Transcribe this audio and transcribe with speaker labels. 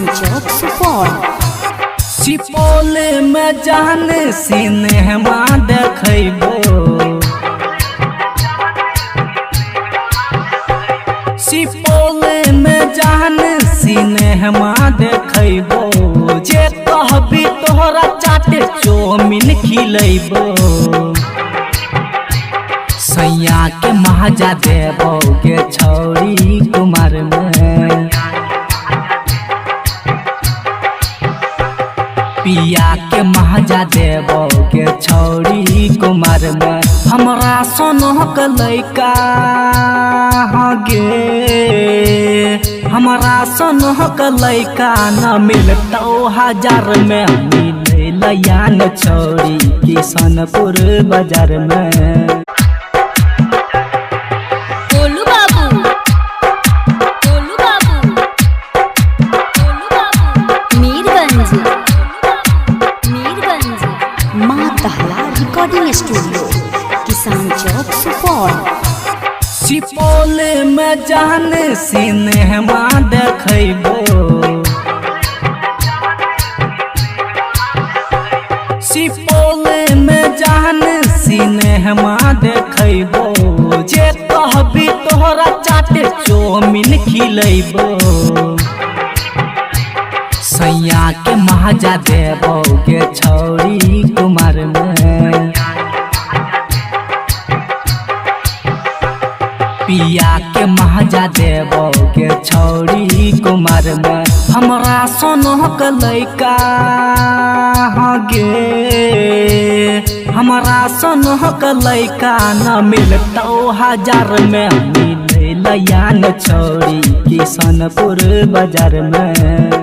Speaker 1: किसान चौक सुपौल।
Speaker 2: सुपौल में जान सिनेमा देखबो, सुपौल में जान सिनेमा देखबो, जे कहबी तोहरा चाटे चौमिन खिलेबो। सैया के महाजा देबो के छौरी कुमार में, पिया के महाजा देबो के छौरी कुमार में। हमरा सोनह के लइका गे, हमरा सोनह के लइका न मिलतौ 1000 में, मिले लयान छौरी किशनपुर बाजार में।
Speaker 1: रिकॉर्डिंग स्टूडियो किसान चौक सुपौल।
Speaker 2: सुपौल में जान सिनेमा देखबो, सुपौल में जान सिनेमा देखबो, जे कहबी तोहरा चाटे चौमिन खिलेबो। सैया के महाजा देबो के छौरी कुमार में, पिया के महाजा देबो के छौरी कुमार में। हमरा सोनह के लइका गे, हमरा सोनह के लइका न मिलतौ 1000 में, मिले लयान छौरी किशनपुर बाजार में।